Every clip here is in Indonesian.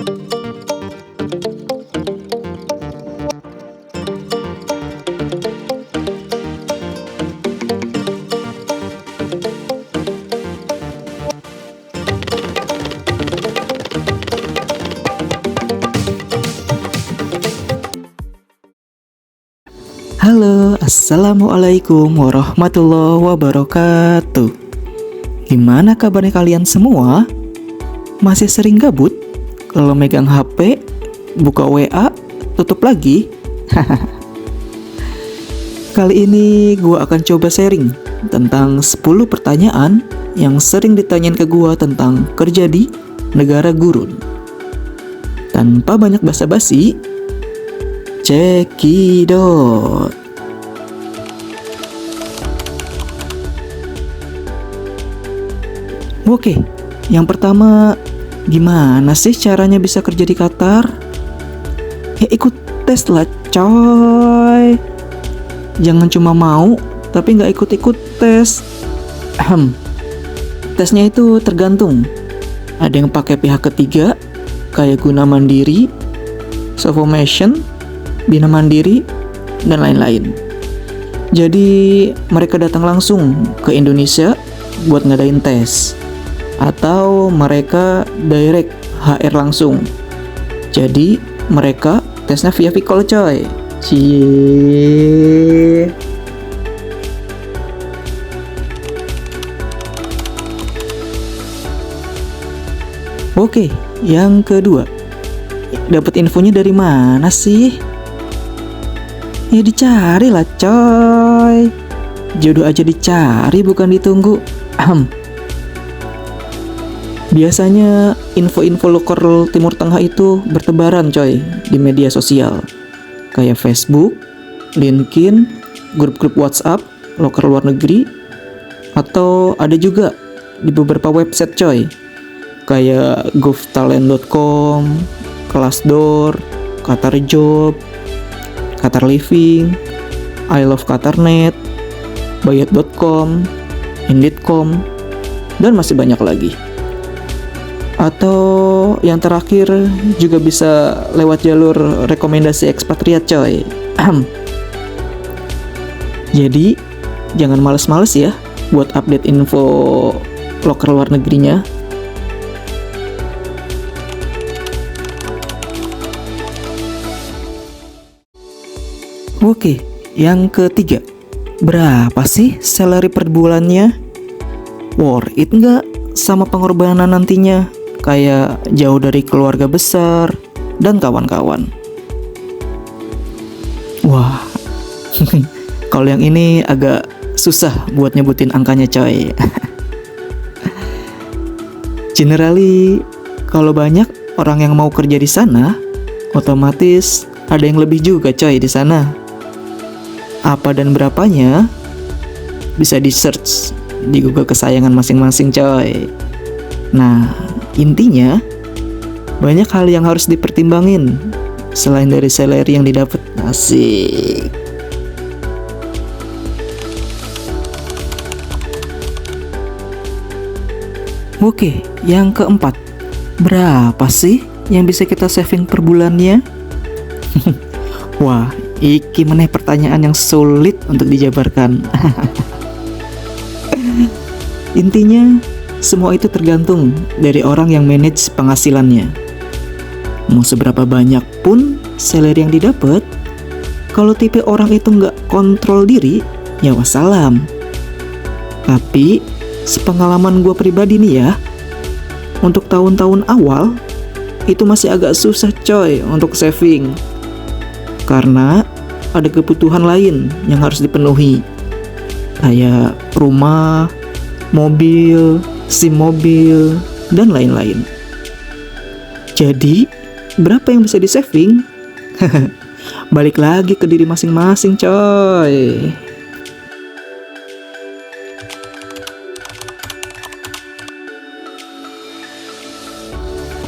Halo, assalamualaikum warahmatullahi wabarakatuh. Gimana kabarnya kalian semua? Masih sering gabut? Kalau megang HP, buka WA, tutup lagi? Kali ini gue akan coba sharing tentang 10 pertanyaan yang sering ditanyain ke gue tentang kerja di negara gurun. Tanpa banyak basa-basi, cekidot. Oke, yang pertama, gimana sih caranya bisa kerja di Qatar? Ya ikut tes lah coy. Jangan cuma mau, tapi nggak ikut-ikut tes. Tesnya itu tergantung. Ada yang pakai pihak ketiga, kayak Guna Mandiri, Sofomation, Bina Mandiri, dan lain-lain. Jadi mereka datang langsung ke Indonesia buat ngadain tes, atau mereka direct HR langsung. Jadi mereka tesnya via call coy. Cie. Oke, yang kedua, dapat infonya dari mana sih? Ya dicari lah coy. Jodoh aja dicari bukan ditunggu. Biasanya info-info lokal Timur Tengah itu bertebaran coy di media sosial, kayak Facebook, LinkedIn, grup-grup WhatsApp lokal luar negeri, atau ada juga di beberapa website coy, kayak govtalent.com, Glassdoor, Qatar Job, Qatar Living, I Love Qatarnet, Bayat.com, Indeed.com, dan masih banyak lagi. Atau yang terakhir juga bisa lewat jalur rekomendasi ekspatriat coy. Jadi jangan males-males ya buat update info lokal luar negerinya. Oke, yang ketiga, berapa sih salary per bulannya? Worth it nggak sama pengorbanan nantinya? Kayak jauh dari keluarga besar dan kawan-kawan. Wah, kalau yang ini agak susah buat nyebutin angkanya coy. Generally, kalau banyak orang yang mau kerja di sana, otomatis ada yang lebih juga coy di sana. Apa dan berapanya bisa di search di Google kesayangan masing-masing coy. Nah, intinya banyak hal yang harus dipertimbangin selain dari salary yang didapat. Asik. Oke, yang keempat, berapa sih yang bisa kita saving per bulannya? Wah, iki meneh pertanyaan yang sulit untuk dijabarkan. Intinya, semua itu tergantung dari orang yang manage penghasilannya. Mau seberapa banyak pun salary yang didapat, kalau tipe orang itu nggak kontrol diri, ya wassalam. Tapi, sepengalaman gue pribadi nih ya, untuk tahun-tahun awal, itu masih agak susah coy untuk saving. Karena ada kebutuhan lain yang harus dipenuhi, kayak rumah, mobil, SIM mobil, dan lain-lain. Jadi, berapa yang bisa di-saving? Balik lagi ke diri masing-masing, coy.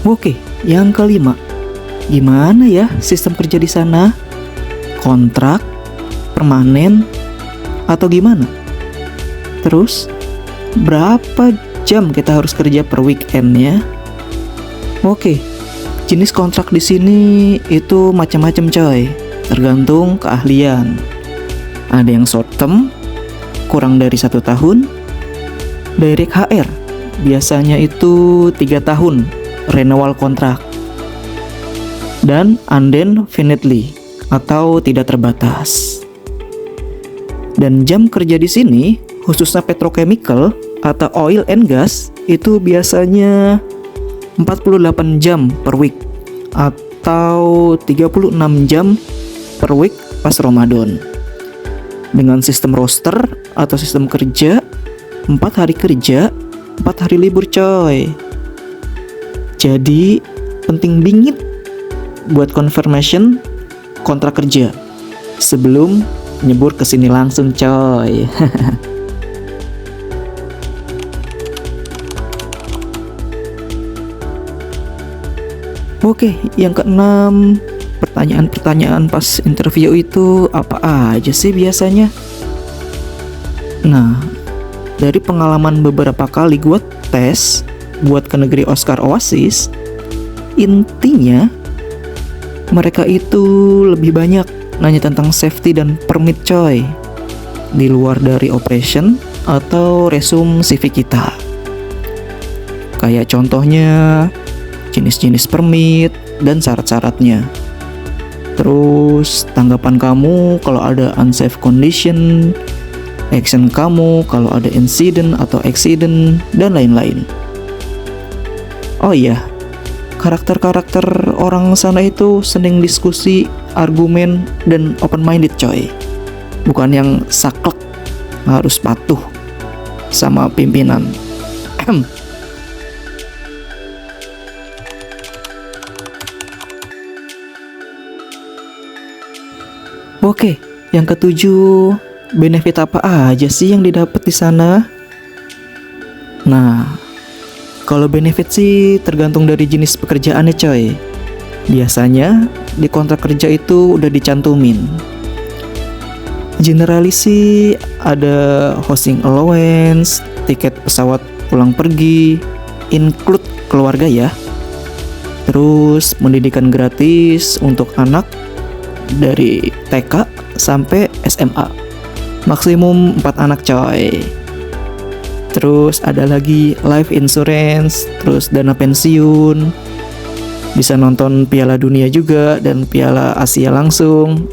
Oke, yang kelima. Gimana ya sistem kerja di sana? Kontrak, permanen, atau gimana? Terus, berapa jam kita harus kerja per weekend ya? Oke, Jenis kontrak di sini itu macam-macam coy, tergantung keahlian. Ada yang short term, kurang dari 1 tahun. Direct HR, biasanya itu 3 tahun, renewal kontrak. Dan indefinitely, atau tidak terbatas. Dan jam kerja di sini, khususnya petrochemical atau oil and gas, itu biasanya 48 jam per week atau 36 jam per week pas Ramadan. Dengan sistem roster atau sistem kerja 4 hari kerja, 4 hari libur coy. Jadi penting bingit buat confirmation kontrak kerja sebelum nyebur ke sini langsung coy. Oke, yang keenam, pertanyaan-pertanyaan pas interview itu apa aja sih biasanya? Nah, dari pengalaman beberapa kali gue tes buat ke negeri Oscar Oasis, intinya mereka itu lebih banyak nanya tentang safety dan permit coy, di luar dari operation atau resume CV kita. Kayak contohnya jenis-jenis permit dan syarat-syaratnya. Terus tanggapan kamu kalau ada unsafe condition, action kamu kalau ada insiden atau accident, dan lain-lain. Oh iya, karakter-karakter orang sana itu sering diskusi, argumen, dan open-minded coy. Bukan yang saklek, harus patuh sama pimpinan. Oke, yang ketujuh, benefit apa aja sih yang didapat di sana? Nah, kalau benefit sih tergantung dari jenis pekerjaannya coy. Biasanya di kontrak kerja itu udah dicantumin. Generalis sih ada hosting allowance, tiket pesawat pulang pergi, include keluarga ya. Terus pendidikan gratis untuk anak dari TK sampai SMA, maksimum 4 anak coy. Terus ada lagi life insurance, terus dana pensiun, bisa nonton Piala Dunia juga dan Piala Asia langsung.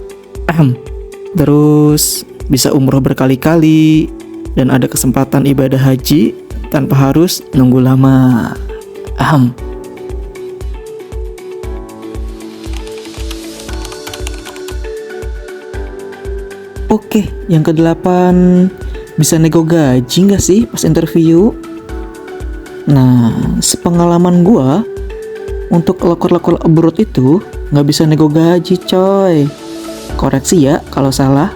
Terus bisa umroh berkali-kali dan ada kesempatan ibadah haji tanpa harus nunggu lama. Oke, yang kedelapan, bisa nego gaji nggak sih pas interview? Nah, sepengalaman gua, untuk lekor-lekor abroad itu nggak bisa nego gaji coy. Koreksi ya kalau salah,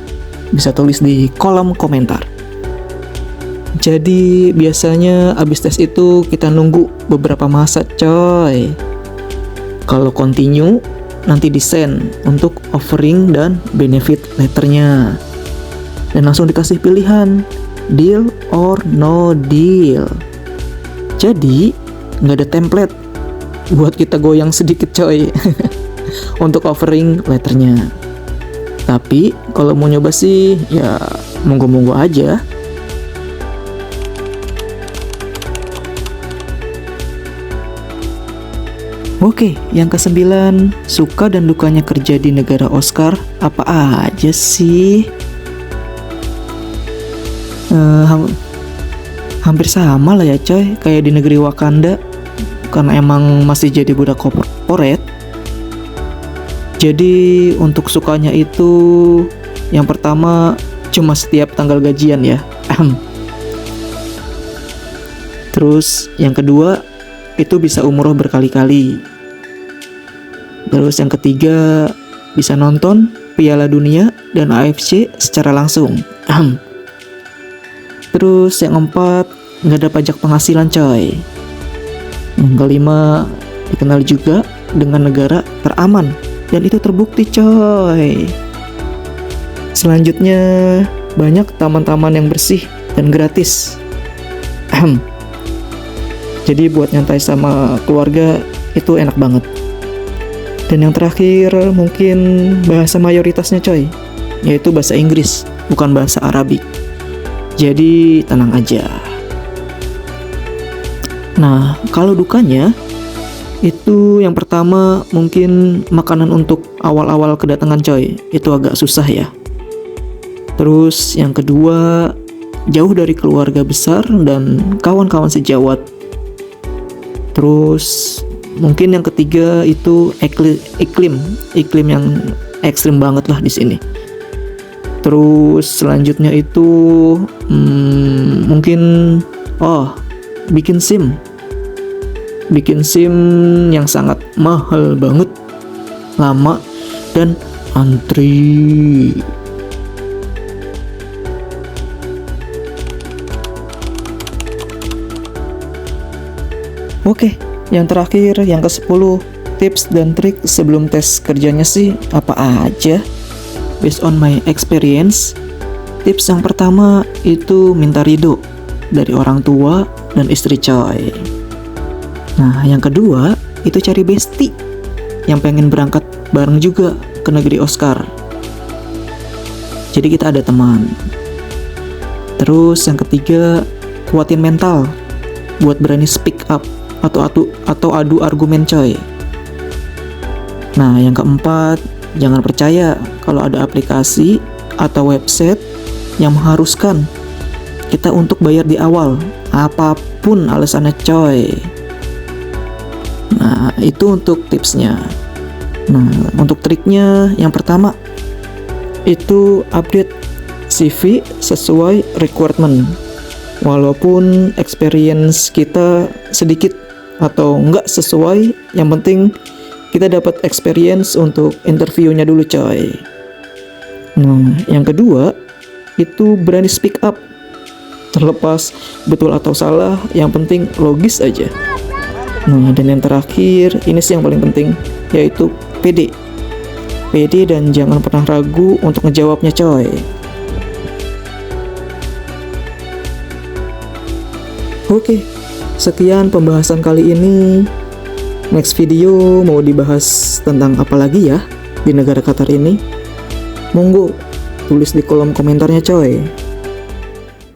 bisa tulis di kolom komentar. Jadi biasanya abis tes itu kita nunggu beberapa masa coy. Kalau continue, nanti di-send untuk offering dan benefit letternya. Dan langsung dikasih pilihan, deal or no deal. Jadi nggak ada template buat kita goyang sedikit coy untuk offering letternya. Tapi kalau mau nyoba sih ya monggo-monggo aja. Oke, yang kesembilan, suka dan dukanya kerja di negara Oscar apa aja sih? Hampir sama lah ya coy, kayak di negeri Wakanda, karena emang masih jadi budak corporate. Jadi untuk sukanya itu, yang pertama cuma setiap tanggal gajian ya. Terus yang kedua, itu bisa umroh berkali-kali. Terus yang ketiga, bisa nonton Piala Dunia dan AFC secara langsung. Terus yang keempat, nggak ada pajak penghasilan coy. Yang kelima, dikenal juga dengan negara teraman, dan itu terbukti coy. Selanjutnya, banyak taman-taman yang bersih dan gratis. Jadi buat nyantai sama keluarga itu enak banget. Dan yang terakhir mungkin bahasa mayoritasnya coy, yaitu bahasa Inggris, bukan bahasa Arabik. Jadi tenang aja. Nah, kalau dukanya, itu yang pertama mungkin makanan untuk awal-awal kedatangan coy, itu agak susah ya. Terus yang kedua, jauh dari keluarga besar dan kawan-kawan sejawat. Terus mungkin yang ketiga itu iklim yang ekstrim banget lah di sini. Terus selanjutnya itu mungkin bikin SIM yang sangat mahal banget, lama, dan antri. Oke, yang terakhir, yang ke-10, tips dan trik sebelum tes kerjanya sih apa aja? Based on my experience, tips yang pertama itu minta ridho dari orang tua dan istri coy. Nah, yang kedua itu cari bestie yang pengen berangkat bareng juga ke negeri Oscar. Jadi kita ada teman. Terus yang ketiga, kuatin mental buat berani speak up atau adu argumen coy. Nah, yang keempat, jangan percaya kalau ada aplikasi atau website yang mengharuskan kita untuk bayar di awal, apapun alasannya coy. Nah, itu untuk tipsnya. Nah, untuk triknya, yang pertama itu update CV sesuai requirement. Walaupun experience kita sedikit atau nggak sesuai, yang penting kita dapat experience untuk interviewnya dulu coy. Nah, yang kedua itu berani speak up. Terlepas betul atau salah, yang penting logis aja. Nah, dan yang terakhir, ini sih yang paling penting, yaitu pede dan jangan pernah ragu untuk ngejawabnya coy. Oke, sekian pembahasan kali ini. Next video mau dibahas tentang apa lagi ya di negara Qatar ini? Monggo tulis di kolom komentarnya coy.